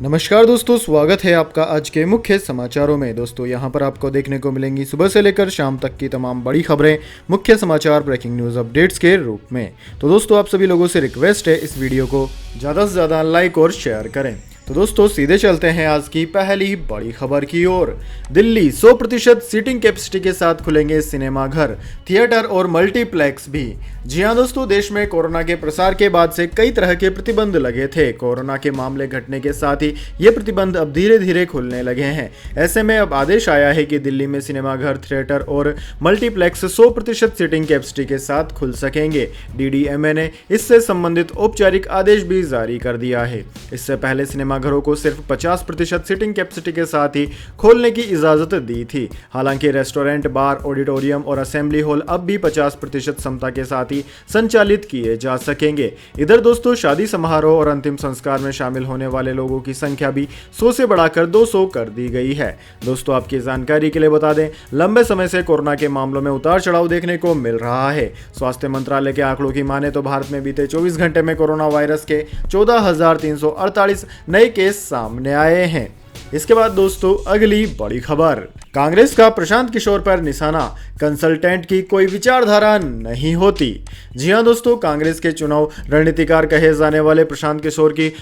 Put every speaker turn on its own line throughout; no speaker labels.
नमस्कार दोस्तों, स्वागत है आपका आज के मुख्य समाचारों में। दोस्तों यहाँ पर आपको देखने को मिलेंगी सुबह से लेकर शाम तक की तमाम बड़ी खबरें मुख्य समाचार ब्रेकिंग न्यूज़ अपडेट्स के रूप में। तो दोस्तों आप सभी लोगों से रिक्वेस्ट है इस वीडियो को ज़्यादा से ज़्यादा लाइक और शेयर करें। तो दोस्तों सीधे चलते हैं आज की पहली बड़ी खबर की ओर। दिल्ली 100% सीटिंग कैपेसिटी के साथ खुलेंगे सिनेमा घर, थिएटर और मल्टीप्लेक्स भी। जी हाँ दोस्तों, देश में कोरोना के प्रसार के बाद से कई तरह के प्रतिबंध लगे थे। कोरोना के मामले घटने के साथ ही ये प्रतिबंध अब धीरे धीरे खुलने लगे हैं। ऐसे में अब आदेश आया है कि दिल्ली में सिनेमा घर, थिएटर और मल्टीप्लेक्स 100% सीटिंग कैपेसिटी के साथ खुल सकेंगे। डीडीएमए ने इससे संबंधित औपचारिक आदेश भी जारी कर दिया है। इससे पहले सिनेमा घरों को सिर्फ 50% सीटिंग कैपेसिटी के साथ ही खोलने की इजाजत दी थी। हालांकि रेस्टोरेंट, बार, ऑडिटोरियम और असेंबली हॉल अब भी 50% क्षमता के साथ ही संचालित किए जा सकेंगे। इधर दोस्तों शादी समारोह और अंतिम संस्कार में शामिल होने वाले लोगों की संख्या भी 100 से बढ़ाकर 200 कर दी गई है। दोस्तों आपकी जानकारी के लिए बता दें, लंबे समय से कोरोना के मामलों में उतार चढ़ाव देखने को मिल रहा है। स्वास्थ्य मंत्रालय के आंकड़ों की माने तो भारत में बीते 24 घंटे में कोरोना वायरस के 14,348 नए केस सामने आए हैं। इसके बाद दोस्तों अगली बड़ी खबर, कांग्रेस का प्रशांत किशोर पर निशाना, कंसल्टेंट की कोई विचारधारा नहीं होती। जी हां दोस्तों, कांग्रेस के चुनाव रणनीतिकार कहे जाने वाले प्रशांत किशोर की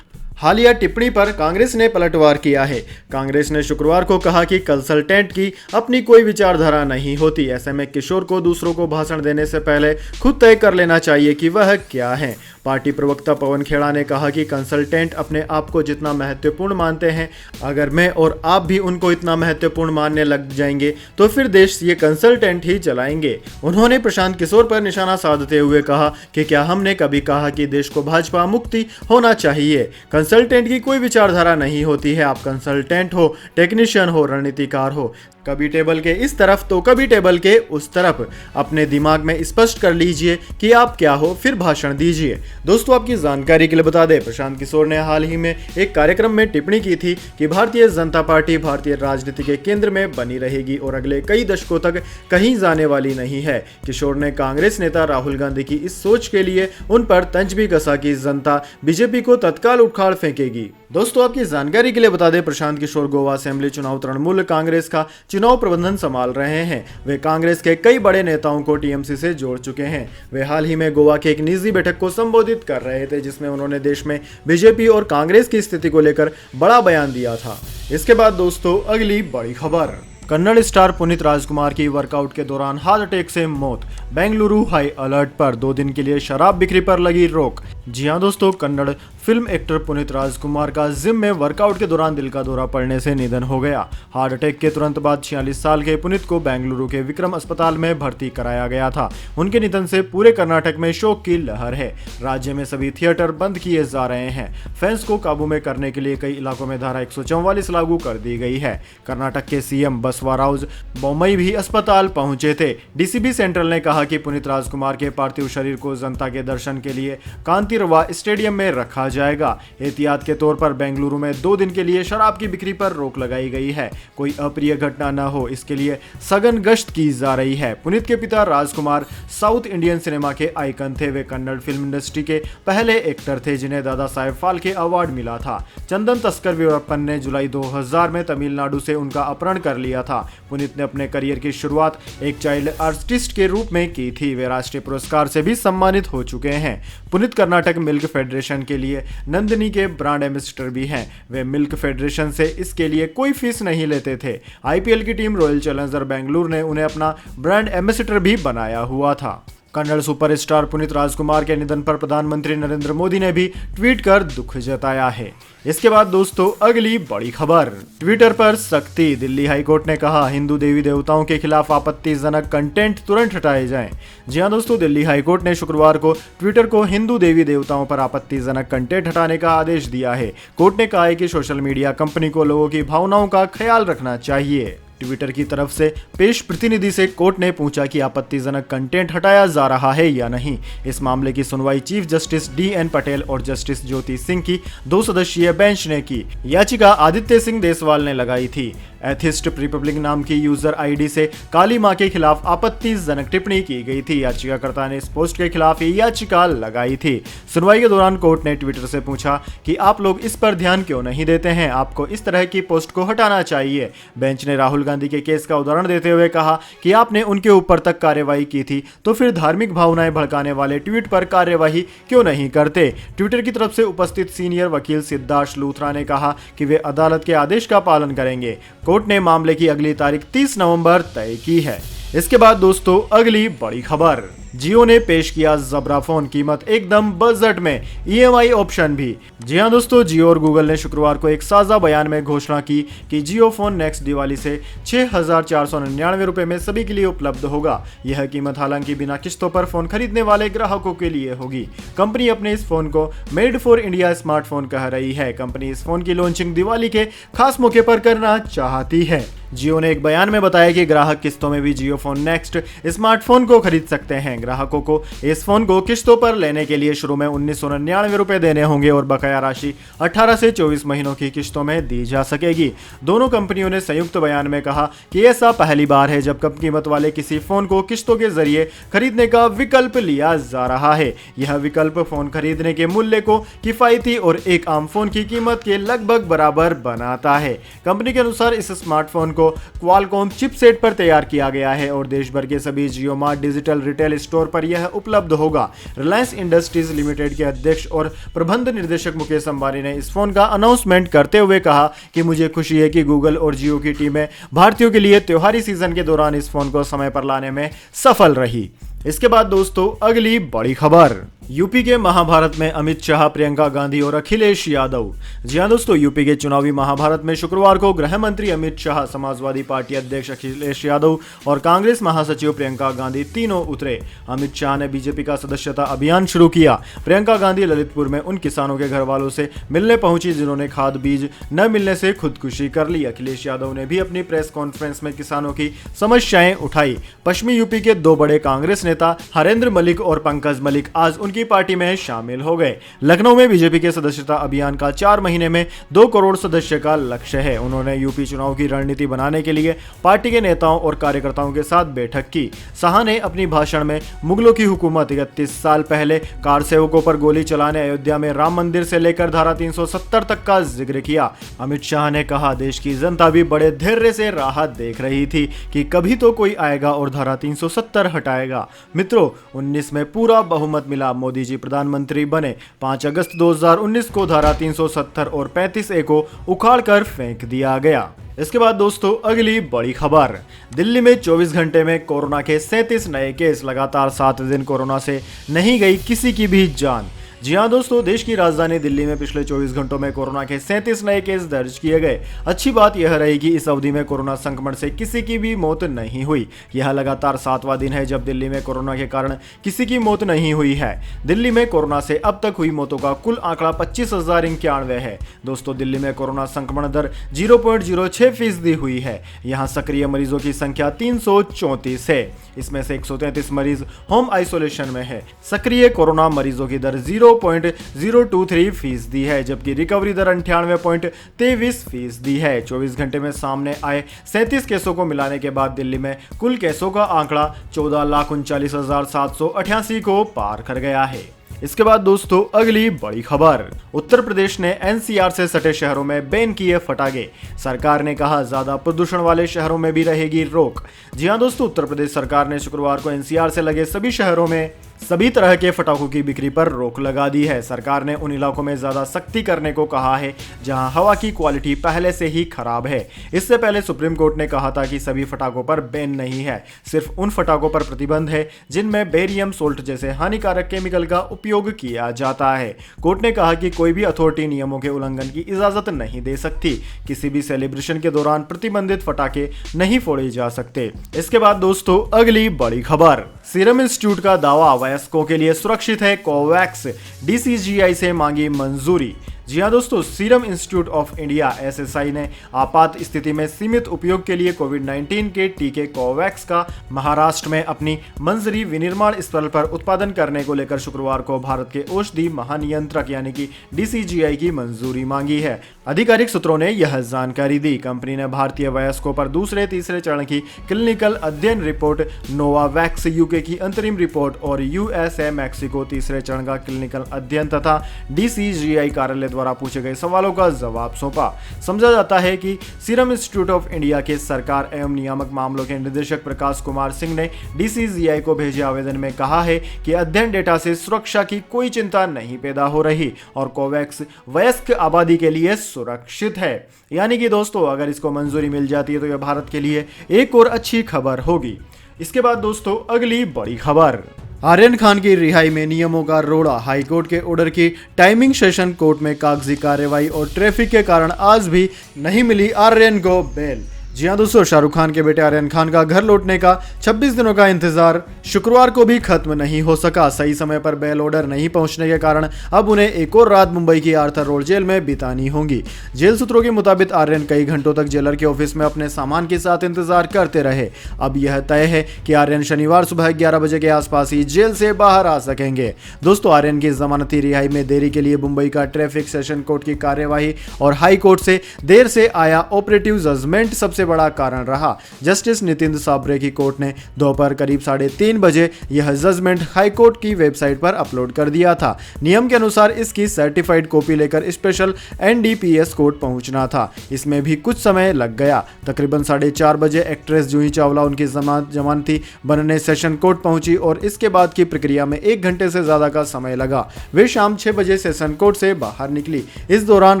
हालिया टिप्पणी पर कांग्रेस ने पलटवार किया है। कांग्रेस ने शुक्रवार को कहा कि कंसल्टेंट की अपनी कोई विचारधारा नहीं होती। ऐसे में किशोर को दूसरों को भाषण देने से पहले खुद तय कर लेना चाहिए कि वह क्या है। पार्टी प्रवक्ता पवन खेड़ा ने कहा कि कंसल्टेंट अपने आप को जितना महत्वपूर्ण मानते हैं, अगर मैं और आप भी उनको इतना महत्वपूर्ण मानने लग जाएंगे तो फिर देश ये कंसल्टेंट ही चलाएंगे। उन्होंने प्रशांत किशोर पर निशाना साधते हुए कहा कि क्या हमने कभी कहा कि देश को भाजपा मुक्ति होना चाहिए। कंसल्टेंट की कोई विचारधारा नहीं होती है। आप कंसल्टेंट हो, टेक्नीशियन हो, रणनीतिकार हो, कभी टेबल के इस तरफ तो कभी टेबल के उस तरफ। अपने दिमाग में स्पष्ट कर लीजिए कि आप क्या हो, फिर भाषण दीजिए। दोस्तों आपकी जानकारी के लिए बता दें, प्रशांत किशोर ने हाल ही में एक कार्यक्रम में टिप्पणी की थी कि भारतीय जनता पार्टी भारतीय राजनीति के केंद्र में बनी रहेगी और अगले कई दशकों तक कहीं जाने वाली नहीं है। किशोर ने कांग्रेस नेता राहुल गांधी की इस सोच के लिए उन पर तंज भी कसा कि जनता बीजेपी को तत्काल उखाड़ फेंकेगी। दोस्तों आपकी जानकारी के लिए बता दें, प्रशांत किशोर गोवा असेंबली चुनाव तृणमूल कांग्रेस का चुनाव प्रबंधन संभाल रहे हैं। वे कांग्रेस के कई बड़े नेताओं को टीएमसी से जोड़ चुके हैं। वे हाल ही में गोवा के एक निजी बैठक को संबोधित कर रहे थे, जिसमें उन्होंने देश में बीजेपी और कांग्रेस की स्थिति को लेकर बड़ा बयान दिया था। इसके बाद दोस्तों अगली बड़ी खबर, कन्नड़ स्टार पुनीत राजकुमार की वर्कआउट के दौरान हार्ट अटैक से मौत, बेंगलुरु हाई अलर्ट पर, 2 दिन के लिए शराब बिक्री पर लगी रोक। जी हां दोस्तों, कन्नड़ फिल्म एक्टर पुनीत राजकुमार का जिम में वर्कआउट के दौरान दिल का दौरा पड़ने से निधन हो गया। हार्ट अटैक के तुरंत बाद 46 साल के पुनीत को बेंगलुरु के विक्रम अस्पताल में भर्ती कराया गया था। उनके निधन से पूरे कर्नाटक में शोक की लहर है। राज्य में सभी थिएटर बंद किए जा रहे हैं। फैंस को काबू में करने के लिए कई इलाकों में धारा 144 लागू कर दी गई है। कर्नाटक के सीएम बसवराज बोम्मई भी अस्पताल पहुंचे थे। डीसीबी सेंट्रल ने कहा कि पुनीत राजकुमार के पार्थिव शरीर को जनता के दर्शन के लिए कांतिरवा स्टेडियम में रखा जाएगा। एहतियात के तौर पर बेंगलुरु में 2 दिन के लिए शराब की बिक्री पर रोक लगाई गई है। कोई अप्रिय घटना न हो, इसके लिए सघन गश्त की जा रही है। पुनीत के पिता राजकुमार साउथ इंडियन सिनेमा के आइकन थे। वे कन्नड़ फिल्म इंडस्ट्री के पहले एक्टर थे जिन्हें दादा साहेब फाल्के अवार्ड मिला था। चंदन तस्कर वीरप्पन ने जुलाई 2000 में तमिलनाडु से उनका अपहरण कर लिया था। पुनीत ने अपने करियर की शुरुआत एक चाइल्ड आर्टिस्ट के रूप में की थी। वे राष्ट्रीय पुरस्कार से भी सम्मानित हो चुके हैं। पुनीत कर्नाटक मिल्क फेडरेशन के लिए नंदिनी के ब्रांड एम्बेसडर भी हैं। वे मिल्क फेडरेशन से इसके लिए कोई फीस नहीं लेते थे। आईपीएल की टीम रॉयल चैलेंजर बेंगलुरु ने उन्हें अपना ब्रांड एम्बेसडर भी बनाया हुआ था। कन्नड़ सुपरस्टार पुनीत राजकुमार के निधन पर प्रधानमंत्री नरेंद्र मोदी ने भी ट्वीट कर दुख जताया है। इसके बाद दोस्तों अगली बड़ी खबर, ट्विटर पर सख्ती, दिल्ली हाईकोर्ट ने कहा हिंदू देवी देवताओं के खिलाफ आपत्तिजनक कंटेंट तुरंत हटाए जाएं। जी हां दोस्तों, दिल्ली हाईकोर्ट ने शुक्रवार को ट्विटर को हिंदू देवी देवताओं पर आपत्तिजनक कंटेंट हटाने का आदेश दिया है। कोर्ट ने कहा है कि सोशल मीडिया कंपनी को लोगों की भावनाओं का ख्याल रखना चाहिए। ट्विटर की तरफ से पेश प्रतिनिधि से कोर्ट ने पूछा कि आपत्तिजनक कंटेंट हटाया जा रहा है या नहीं। इस मामले की सुनवाई चीफ जस्टिस DN पटेल और जस्टिस ज्योति सिंह की 2 सदस्यीय बेंच ने की। याचिका आदित्य सिंह देसवाल ने लगाई थी। एथिस्ट रिपब्लिक नाम की यूजर आईडी से काली मां के खिलाफ आपत्तिजनक टिप्पणी की गई थी। याचिकाकर्ता ने इस पोस्ट के खिलाफ ये याचिका लगाई थी। सुनवाई के दौरान कोर्ट ने ट्विटर से पूछा कि आप लोग इस पर ध्यान क्यों नहीं देते हैं, आपको इस तरह की पोस्ट को हटाना चाहिए। बेंच ने राहुल गांधी के केस का उदाहरण देते हुए कहा कि आपने उनके ऊपर तक कार्रवाई की थी, तो फिर धार्मिक भावनाएं भड़काने वाले ट्वीट पर कार्यवाही क्यों नहीं करते। ट्विटर की तरफ से उपस्थित सीनियर वकील सिद्धार्थ लूथरा ने कहा कि वे अदालत के आदेश का पालन करेंगे। कोर्ट ने मामले की अगली तारीख 30 नवंबर तय की है। इसके बाद दोस्तों अगली बड़ी खबर, जियो ने पेश किया जबरा फोन, कीमत एकदम बजट में, EMI ऑप्शन भी। जी हां दोस्तों, जियो और गूगल ने शुक्रवार को एक साझा बयान में घोषणा की कि जियो फोन नेक्स्ट दिवाली से 6,499 रुपए में सभी के लिए उपलब्ध होगा। यह कीमत हालांकि बिना किस्तों पर फोन खरीदने वाले ग्राहकों के लिए होगी। कंपनी अपने इस फोन को मेड फॉर इंडिया स्मार्टफोन कह रही है। कंपनी इस फोन की लॉन्चिंग दिवाली के खास मौके पर करना चाहती है। जियो ने एक बयान में बताया कि ग्राहक किस्तों में भी जियो फोन नेक्स्ट स्मार्टफोन को खरीद सकते हैं। ग्राहकों को इस फोन को किस्तों पर लेने के लिए शुरू में 1999 रुपए देने होंगे और बकाया राशि 18 से 24 महीनों की किस्तों में दी जा सकेगी। दोनों कंपनियों ने संयुक्त बयान में कहा कि ऐसा पहली बार है जब कम कीमत वाले किसी फोन को किस्तों के जरिए खरीदने का विकल्प लिया जा रहा है। यह विकल्प फोन खरीदने के मूल्य को किफायती और एक आम फोन की कीमत के लगभग बराबर बनाता है। कंपनी के अनुसार इस स्मार्टफोन को क्वालकॉम चिपसेट पर तैयार किया गया है और देश भर के सभी जियो मार्ट डिजिटल रिटेल स्टोर पर यह उपलब्ध होगा। रिलायंस इंडस्ट्रीज लिमिटेड के अध्यक्ष और प्रबंध निर्देशक मुकेश अंबानी ने इस फोन का अनाउंसमेंट करते हुए कहा कि मुझे खुशी है कि गूगल और जियो की टीमें भारतीयों के लिए त्योहारी सीजन के दौरान इस फोन को समय पर लाने में सफल रही। इसके बाद दोस्तों अगली बड़ी खबर, यूपी के महाभारत में अमित शाह, प्रियंका गांधी और अखिलेश यादव। जी हां दोस्तों, यूपी के चुनावी महाभारत में शुक्रवार को गृह मंत्री अमित शाह, समाजवादी पार्टी अध्यक्ष अखिलेश यादव और कांग्रेस महासचिव प्रियंका गांधी तीनों उतरे। अमित शाह ने बीजेपी का सदस्यता अभियान शुरू किया। प्रियंका गांधी ललितपुर में उन किसानों के घर वालों से मिलने पहुंची जिन्होंने खाद बीज न मिलने से खुदकुशी कर ली। अखिलेश यादव ने भी अपनी प्रेस कॉन्फ्रेंस में किसानों की समस्याएं उठाई। पश्चिमी यूपी के 2 बड़े कांग्रेस नेता हरेंद्र मलिक और पंकज मलिक आज उनकी पार्टी में शामिल हो गए। लखनऊ में बीजेपी के सदस्यता अभियान का 4 महीने में 2 करोड़ सदस्य का लक्ष्य है। उन्होंने यूपी चुनाव की रणनीति बनाने के लिए पार्टी के नेताओं और कार्यकर्ताओं के साथ बैठक की। शाह ने अपनी भाषण में मुगलों की हुकूमत 31 साल पहले कार सेवकों पर गोली चलाने, अयोध्या में राम मंदिर से लेकर धारा 370 तक का जिक्र किया। अमित शाह ने कहा देश की जनता भी बड़े धैर्य से राह देख रही थी कि कभी तो कोई आएगा और धारा 370 हटाएगा। मित्रों, 19 में पूरा बहुमत मिला, मोदी जी प्रधानमंत्री बने। 5 अगस्त 2019 को धारा 370 और 35A को उखाड़कर फेंक दिया गया। इसके बाद दोस्तों अगली बड़ी खबर, दिल्ली में 24 घंटे में कोरोना के 37 नए केस, लगातार 7 दिन कोरोना से नहीं गई किसी की भी जान। जी हां दोस्तों, देश की राजधानी दिल्ली में पिछले 24 घंटों में कोरोना के 37 नए केस दर्ज किए गए। अच्छी बात यह रही कि इस अवधि में कोरोना संक्रमण से किसी की भी मौत नहीं हुई। यह लगातार 7वां दिन है जब दिल्ली में कोरोना के कारण किसी की मौत नहीं हुई है। दिल्ली में कोरोना से अब तक हुई मौतों का कुल आंकड़ा 25,091 है। दोस्तों, दिल्ली में कोरोना संक्रमण दर 0.06% हुई है। यहाँ सक्रिय मरीजों की संख्या 334 है। इसमें से 133 मरीज होम आइसोलेशन में है। सक्रिय कोरोना मरीजों की दर 0.023% है, जबकि रिकवरी दर 98.23% है। 24 घंटे में सामने आए 37 केसों को मिलाने के बाद दिल्ली में कुल केसों का आंकड़ा 14,39,788 को पार कर गया है। इसके बाद दोस्तों अगली बड़ी खबर, उत्तर प्रदेश ने NCR से सटे शहरों में बैन किए फटाके। सरकार ने कहा ज्यादा प्रदूषण वाले शहरों में भी रहेगी रोक। जी हां दोस्तों, उत्तर प्रदेश सरकार ने शुक्रवार को NCR से लगे सभी शहरों में सभी तरह के फटाकों की बिक्री पर रोक लगा दी है। सरकार ने उन इलाकों में ज्यादा सख्ती करने को कहा है जहां हवा की क्वालिटी पहले से ही खराब है। इससे पहले सुप्रीम कोर्ट ने कहा था कि सभी फटाकों पर बैन नहीं है, सिर्फ उन फटाकों पर प्रतिबंध है जिनमें बेरियम सोल्ट जैसे हानिकारक केमिकल का उपयोग किया जाता है। कोर्ट ने कहा कि कोई भी अथॉरिटी नियमों के उल्लंघन की इजाजत नहीं दे सकती। किसी भी सेलिब्रेशन के दौरान प्रतिबंधित फटाके नहीं फोड़े जा सकते। इसके बाद दोस्तों अगली बड़ी खबर, सीरम इंस्टीट्यूट का दावा वयस्कों के लिए सुरक्षित है कोवैक्स, DCGI से मांगी मंजूरी। जी हाँ दोस्तों, serum institute of India SSI ने आपात स्थिति में सीमित उपयोग के लिए कोविड-19 के टीके कोवैक्स का महाराष्ट्र में अपनी मंजरी विनिर्माण स्थल पर उत्पादन करने को लेकर शुक्रवार को भारत के औषधि महानियंत्रक यानी कि डीसीजीआई की मंजूरी मांगी है। आधिकारिक सूत्रों ने यह जानकारी दी। कंपनी ने भारतीय वयस्कों पर दूसरे तीसरे चरण की क्लिनिकल अध्ययन रिपोर्ट, नोवावैक्स यूके की अंतरिम रिपोर्ट और यूएसए मैक्सिको तीसरे चरण का क्लिनिकल अध्ययन तथा डीसीजीआई कार्यालय द्वारा पूछे गए सवालों का जवाब सौंपा। समझा जाता है कि सीरम इंस्टीट्यूट ऑफ इंडिया के सरकार एवं नियामक मामलों के निदेशक प्रकाश कुमार सिंह ने डीसीजीआई को भेजे आवेदन में कहा है कि अध्ययन डेटा से सुरक्षा की कोई चिंता नहीं पैदा हो रही और कोवैक्स वयस्क आबादी के लिए सुरक्षित है। यानी कि दोस्तों, अगर इसको मंजूरी मिल जाती है तो यह भारत के लिए एक और अच्छी खबर होगी। इसके बाद दोस्तों, अगली बड़ी खबर, आर्यन खान की रिहाई में नियमों का रोड़ा। हाईकोर्ट के ऑर्डर की टाइमिंग सेशन कोर्ट में कागजी कार्रवाई और ट्रैफिक के कारण आज भी नहीं मिली आर्यन को बेल। जी हाँ दोस्तों, शाहरुख खान के बेटे आर्यन खान का घर लौटने का 26 दिनों का इंतजार शुक्रवार को भी खत्म नहीं हो सका। सही समय पर बेल ऑर्डर नहीं पहुंचने के कारण अब उन्हें एक और रात मुंबई की आर्थर रोड जेल में बितानी होगी। जेल सूत्रों के मुताबिक आर्यन कई घंटों तक जेलर के ऑफिस में अपने सामान के साथ इंतजार करते रहे। अब यह तय है कि आर्यन शनिवार सुबह 11 बजे के आसपास ही जेल से बाहर आ सकेंगे। दोस्तों, आर्यन की जमानती रिहाई में देरी के लिए मुंबई का ट्रैफिक सेशन कोर्ट की कार्यवाही और हाई कोर्ट से देर से आया ऑपरेटिव जजमेंट सबसे बड़ा कारण रहा। जस्टिस नितिन साबरे की कोर्ट ने दोपहर करीब 3:30 बजे यह जजमेंट हाई कोर्ट की वेबसाइट पर अपलोड कर दिया था। नियम के अनुसार इसकी सर्टिफाइड कॉपी लेकर स्पेशल एनडीपीएस कोर्ट पहुंचना था। इसमें भी कुछ समय लग गया। तकरीबन 4:30 बजे एक्ट्रेस जूही चावला उनकी जमानती बनने सेशन कोर्ट पहुंची और इसके बाद की प्रक्रिया में 1 घंटे से ज्यादा का समय लगा। वे शाम 6 बजे सेशन कोर्ट से बाहर निकली। इस दौरान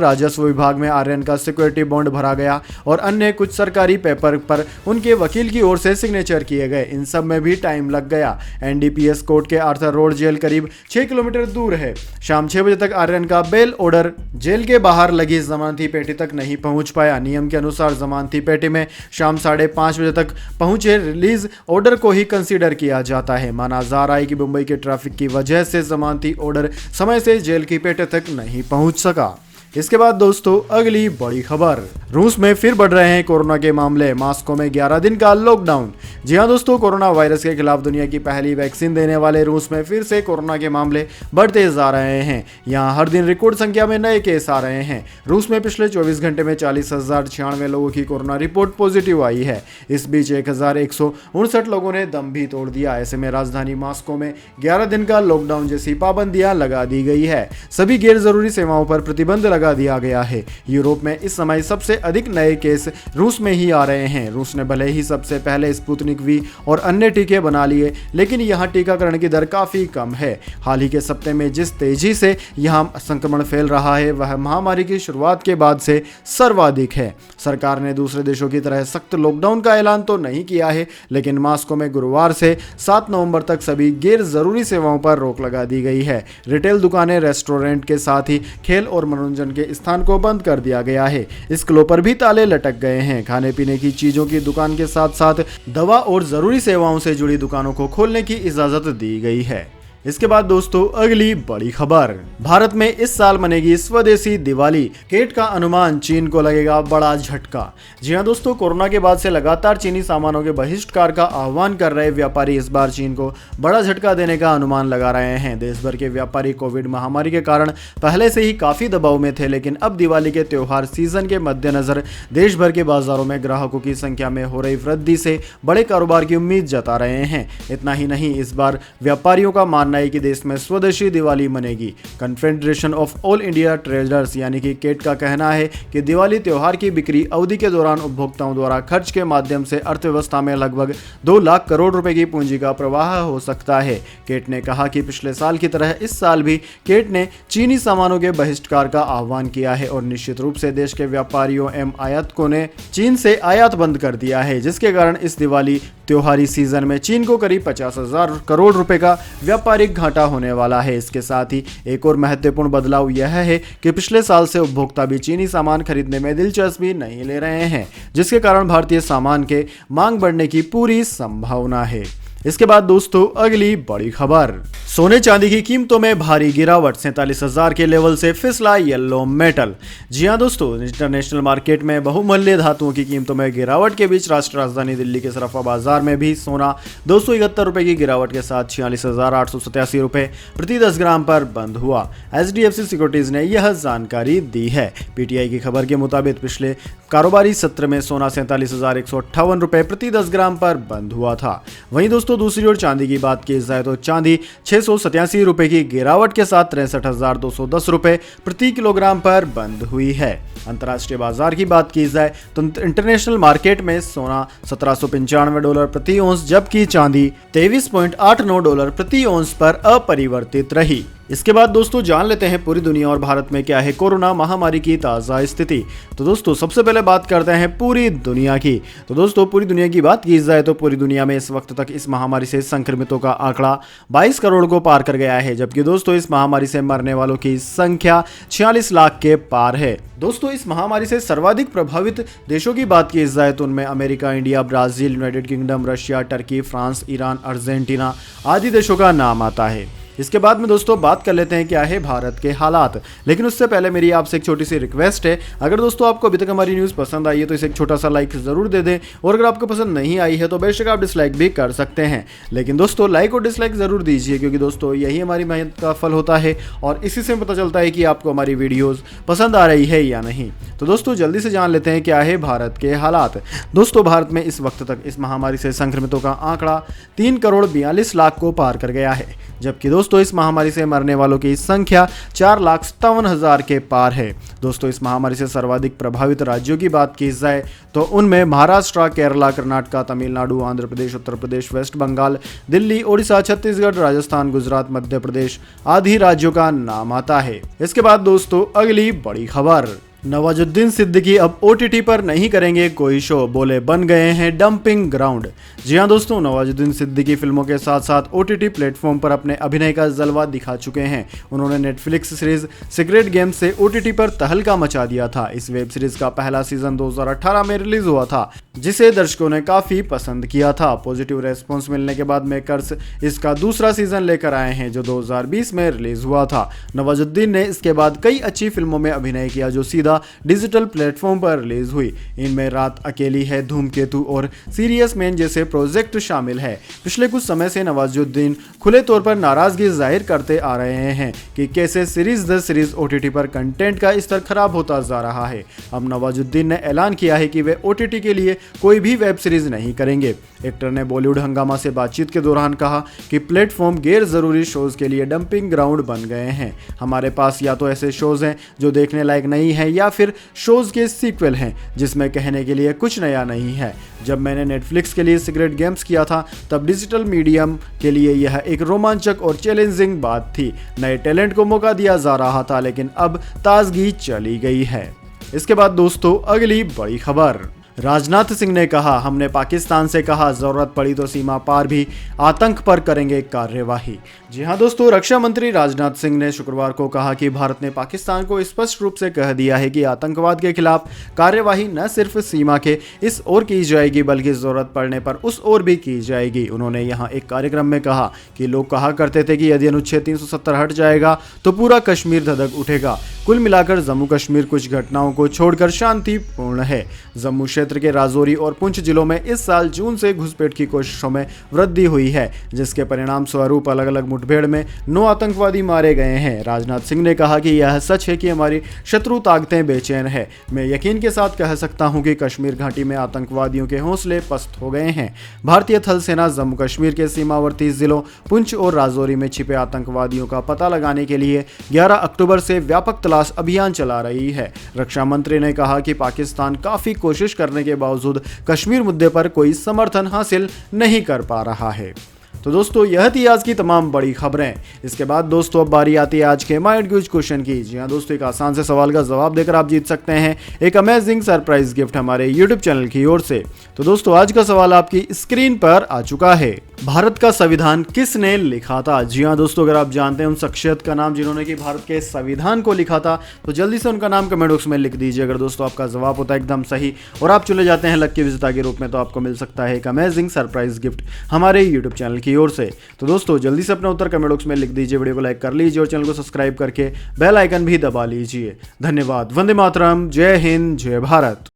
राजस्व विभाग में आर्यन का सिक्योरिटी बॉन्ड भरा गया और अन्य कुछ सरकारी पेपर पर उनके वकील की ओर से सिग्नेचर किए गए। इन सब में भी टाइम लग गया। एनडीपीएस कोर्ट के आर्थर रोड जेल करीब 6 किलोमीटर दूर है। शाम 6 बजे तक आर्यन का बेल ऑर्डर जेल के बाहर लगी जमानती पेटी तक नहीं पहुंच पाया। नियम के अनुसार जमानती पेटी में शाम 5:30 बजे तक पहुंचे रिलीज ऑर्डर को ही कंसीडर किया जाता है। माना जा रहा है कि मुंबई के ट्रैफिक की वजह से जमानती ऑर्डर समय से जेल की पेटी तक नहीं पहुंच सका। इसके बाद दोस्तों, अगली बड़ी खबर, रूस में फिर बढ़ रहे हैं कोरोना के मामले। मॉस्को में 11 दिन का लॉकडाउन। जी हां दोस्तों, कोरोना वायरस के खिलाफ दुनिया की पहली वैक्सीन देने वाले रूस में फिर से कोरोना के मामले बढ़ते जा रहे हैं। यहां हर दिन रिकॉर्ड संख्या में नए केस आ रहे हैं। रूस में पिछले 24 घंटे में 40,096 लोगों की कोरोना रिपोर्ट पॉजिटिव आई है। इस बीच 1,159 लोगों ने दम भी तोड़ दिया। ऐसे में राजधानी मॉस्को में 11 दिन का लॉकडाउन जैसी पाबंदियां लगा दी गई है। सभी गैर जरूरी सेवाओं पर प्रतिबंध लगा दिया गया है। यूरोप में इस समय सबसे अधिक नए केस रूस में ही आ रहे हैं। रूस ने भले ही सबसे पहले स्पुतनिक वी और अन्य टीके बना लिए, लेकिन यहां टीकाकरण की दर काफी कम है। हाल ही के सप्ताह में जिस तेजी से यहां संक्रमण फैल रहा है वह महामारी की शुरुआत के बाद से सर्वाधिक है। सरकार ने दूसरे देशों की तरह सख्त लॉकडाउन का ऐलान तो नहीं किया है, लेकिन मॉस्को में गुरुवार से 7 नवंबर तक सभी गैर जरूरी सेवाओं पर रोक लगा दी गई है। रिटेल दुकानें, रेस्टोरेंट के साथ ही खेल और मनोरंजन के स्थान को बंद कर दिया गया है। स्कूलों पर भी ताले लटक गए हैं। खाने पीने की चीजों की दुकान के साथ साथ दवा और जरूरी सेवाओं से जुड़ी दुकानों को खोलने की इजाजत दी गई है। इसके बाद दोस्तों, अगली बड़ी खबर, भारत में इस साल मनेगी स्वदेशी दिवाली। केट का अनुमान, चीन को लगेगा बड़ा झटका। जी हां दोस्तों, कोरोना के बाद से लगातार चीनी सामानों के बहिष्कार का आह्वान कर रहे व्यापारी इस बार चीन को बड़ा झटका देने का अनुमान लगा रहे हैं। देश भर के व्यापारी कोविड महामारी के कारण पहले से ही काफी दबाव में थे, लेकिन अब दिवाली के त्योहार सीजन के मद्देनजर देश भर के बाजारों में ग्राहकों की संख्या में हो रही वृद्धि से बड़े कारोबार की उम्मीद जता रहे हैं। इतना ही नहीं, इस बार व्यापारियों का मानना है कि देश में स्वदेशी दिवाली मनेगी। Confederation of all India traders यानी कि केट का कहना है कि दिवाली त्योहार की बिक्री अवधि के दौरान उपभोक्ताओं द्वारा खर्च के माध्यम से अर्थव्यवस्था में लगभग 2 लाख करोड़ रुपए की पूंजी का प्रवाह हो सकता है। केट ने कहा कि पिछले साल की तरह इस साल भी केट ने चीनी सामानों के बहिष्कार का आह्वान किया है और निश्चित रूप से देश के व्यापारियों एवं आयातकों ने चीन से आयात बंद कर दिया है, जिसके कारण इस दिवाली त्योहारी सीजन में चीन को करीब 50,000 करोड़ रुपए का व्यापारिक घाटा होने वाला है। इसके साथ ही एक और महत्वपूर्ण बदलाव यह है कि पिछले साल से उपभोक्ता भी चीनी सामान खरीदने में दिलचस्पी नहीं ले रहे हैं, जिसके कारण भारतीय सामान के मांग बढ़ने की पूरी संभावना है। इसके बाद दोस्तों, अगली बड़ी खबर, सोने चांदी की कीमतों में भारी गिरावट, 47,000 के लेवल से फिसला येलो मेटल। जी हां दोस्तों, इंटरनेशनल मार्केट में बहुमूल्य धातुओं की कीमतों में गिरावट के बीच राष्ट्र राजधानी दिल्ली के सराफा बाजार में भी सोना 271 रुपए की गिरावट के साथ 46,887 रुपए प्रति 10 ग्राम पर बंद हुआ। HDFC सिक्योरिटीज ने यह जानकारी दी है। PTI की खबर के मुताबिक पिछले कारोबारी सत्र में सोना 47,158 रुपए प्रति 10 ग्राम पर बंद हुआ था। वहीं दोस्तों दूसरी ओर चांदी की बात की जाए तो चांदी 687 रुपए की गिरावट के साथ 63,210 रुपए प्रति किलोग्राम पर बंद हुई है। अंतर्राष्ट्रीय बाजार की बात की जाए तो इंटरनेशनल मार्केट में सोना $1795 प्रति औंस, जबकि चांदी $23.89 प्रति औंस पर अपरिवर्तित रही। इसके बाद दोस्तों जान लेते हैं पूरी दुनिया और भारत में क्या है कोरोना महामारी की ताज़ा स्थिति। तो दोस्तों सबसे पहले बात करते हैं पूरी दुनिया की। तो दोस्तों पूरी दुनिया की बात की जाए तो पूरी दुनिया में इस वक्त तक इस महामारी से संक्रमितों का आंकड़ा 22 करोड़ को पार कर गया है, जबकि दोस्तों इस महामारी से मरने वालों की संख्या 46 लाख के पार है। दोस्तों इस महामारी से सर्वाधिक प्रभावित देशों की बात की जाए तो उनमें America, India, Brazil, United kingdom, Russia, Turkey, France, Iran, Argentina आदि देशों का नाम आता है। इसके बाद में दोस्तों बात कर लेते हैं क्या है भारत के हालात, लेकिन उससे पहले मेरी आपसे एक छोटी सी रिक्वेस्ट है। अगर दोस्तों आपको अभी तक हमारी न्यूज़ पसंद आई है तो इसे एक छोटा सा लाइक ज़रूर दे दें, और अगर आपको पसंद नहीं आई है तो बेशक आप डिसलाइक भी कर सकते हैं, लेकिन दोस्तों लाइक और डिसलाइक ज़रूर दीजिए, क्योंकि दोस्तों यही हमारी मेहनत का फल होता है और इसी से पता चलता है कि आपको हमारी वीडियोज़ पसंद आ रही है या नहीं। तो दोस्तों जल्दी से जान लेते हैं क्या है भारत के हालात। दोस्तों भारत में इस वक्त तक इस महामारी से संक्रमितों का आंकड़ा 3 करोड़ 42 लाख को पार कर गया है, जबकि दोस्तों इस महामारी से मरने वालों की संख्या 4,57,000 के पार है। दोस्तों इस महामारी से सर्वाधिक प्रभावित राज्यों की बात की जाए तो उनमें महाराष्ट्र, केरला, कर्नाटक, तमिलनाडु, आंध्र प्रदेश, उत्तर प्रदेश, वेस्ट बंगाल, दिल्ली, ओडिशा, छत्तीसगढ़, राजस्थान, गुजरात, मध्य प्रदेश आदि राज्यों का नाम आता है। इसके बाद दोस्तों अगली बड़ी खबर, नवाजुद्दीन सिद्दीकी अब OTT पर नहीं करेंगे कोई शो, बोले बन गए हैं डंपिंग ग्राउंड। जी हां दोस्तों, नवाजुद्दीन सिद्दीकी फिल्मों के साथ साथ OTT प्लेटफॉर्म पर अपने अभिनय का जलवा दिखा चुके हैं। उन्होंने नेटफ्लिक्स सीरीज सीक्रेट गेम्स से OTT पर तहलका मचा दिया था। इस वेब सीरीज का पहला सीजन 2018 में रिलीज हुआ था, जिसे दर्शकों ने काफी पसंद किया था। पॉजिटिव रेस्पॉन्स मिलने के बाद मेकर्स इसका दूसरा सीजन लेकर आए हैं, जो 2020 में रिलीज हुआ था। नवाजुद्दीन ने इसके बाद कई अच्छी फिल्मों में अभिनय किया जो सीधा डिजिटल प्लेटफॉर्म पर रिलीज हुई। इनमें रात अकेली है, धूमकेतु और सीरियस मैन जैसे प्रोजेक्ट शामिल है। पिछले कुछ समय से नवाजुद्दीन खुले तौर पर नाराजगी जाहिर करते आ रहे हैं कि कैसे सीरीज द सीरीज OTT पर कंटेंट का स्तर खराब होता जा रहा है। अब नवाजुद्दीन ने ऐलान किया है कि वे OTT के लिए कोई भी वेब सीरीज नहीं करेंगे। एक्टर ने बॉलीवुड हंगामा से बातचीत के दौरान कहा कि प्लेटफॉर्म गैर जरूरी शोज के लिए डंपिंग ग्राउंड बन गए हैं। हमारे पास या तो ऐसे शोज हैं जो देखने लायक नहीं है, या फिर शोज के सीक्वल हैं जिसमें कहने के लिए कुछ नया नहीं है। जब मैंने नेटफ्लिक्स के लिए सीक्रेट गेम्स किया था तब डिजिटल मीडियम के लिए यह एक रोमांचक और चैलेंजिंग बात थी। नए टैलेंट को मौका दिया जा रहा था, लेकिन अब ताजगी चली गई है। इसके बाद दोस्तों अगली बड़ी खबर, राजनाथ सिंह ने कहा, हमने पाकिस्तान से कहा जरूरत पड़ी तो सीमा पार भी आतंक पर करेंगे कार्यवाही। जी हां दोस्तों, रक्षा मंत्री राजनाथ सिंह ने शुक्रवार को कहा कि भारत ने पाकिस्तान को स्पष्ट रूप से कह दिया है कि आतंकवाद के खिलाफ कार्यवाही न सिर्फ सीमा के इस ओर की जाएगी बल्कि जरूरत पड़ने पर उस ओर भी की जाएगी। उन्होंने यहां एक कार्यक्रम में कहा कि लोग कहा करते थे कि यदि अनुच्छेद 370 हट जाएगा तो पूरा कश्मीर धधक उठेगा। कुल मिलाकर जम्मू कश्मीर कुछ घटनाओं को छोड़कर शांतिपूर्ण है। जम्मू क्षेत्र के राजौरी और पुंछ जिलों में इस साल जून से घुसपैठ की कोशिशों में वृद्धि हुई है, जिसके परिणाम स्वरूप अलग अलग मुठभेड़ में 9 आतंकवादी मारे गए हैं। राजनाथ सिंह ने कहा कि यह सच है कि हमारी शत्रु ताकतें बेचैन है। मैं यकीन के साथ कह सकता हूं कि कश्मीर घाटी में आतंकवादियों के हौसले पस्त हो गए हैं। भारतीय थल सेना जम्मू कश्मीर के सीमावर्ती जिलों पुंछ और राजौरी में छिपे आतंकवादियों का पता लगाने के लिए 11 अक्टूबर से व्यापक तलाश अभियान चला रही है। रक्षा मंत्री ने कहा कि पाकिस्तान काफी कोशिश करने के बावजूद कश्मीर मुद्दे पर कोई समर्थन हासिल नहीं कर पा रहा है। तो दोस्तों यह थी आज की तमाम बड़ी खबरें। इसके बाद दोस्तों अब बारी आती है आज के माइंड क्विज क्वेश्चन की। जी हाँ दोस्तों, एक आसान से सवाल का जवाब देकर आप जीत सकते हैं एक अमेजिंग सरप्राइज गिफ्ट हमारे YouTube चैनल की ओर से। तो दोस्तों आज का सवाल आपकी स्क्रीन पर आ चुका है। भारत का संविधान किसने लिखा था? जी हाँ दोस्तों, अगर आप जानते हैं उन शख्सियत का नाम जिन्होंने कि भारत के संविधान को लिखा था तो जल्दी से उनका नाम कमेंट बॉक्स में लिख दीजिए। अगर दोस्तों आपका जवाब होता है एकदम सही और आप चुने जाते हैं लकी विजेता के रूप में, तो आपको मिल सकता है एक अमेजिंग सरप्राइज गिफ्ट हमारे यूट्यूब चैनल की ओर से। तो दोस्तों जल्दी से अपना उत्तर कमेंट बॉक्स में लिख दीजिए, वीडियो को लाइक कर लीजिए और चैनल को सब्सक्राइब करके बेल आइकन भी दबा लीजिए। धन्यवाद। वंदे मातरम। जय हिंद, जय भारत।